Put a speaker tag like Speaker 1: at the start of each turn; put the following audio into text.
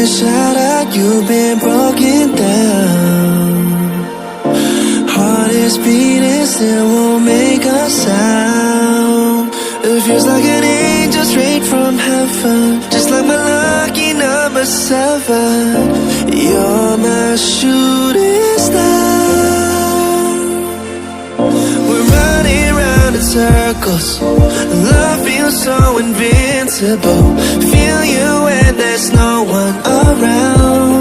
Speaker 1: shout out, you've been broken down. Heart is beating, still won't make a sound. It feels like an angel straight from heaven, just like my lucky number 7. You're my shooting star. We're running round in circles, love feels so invincible. Feel you when there's no one around.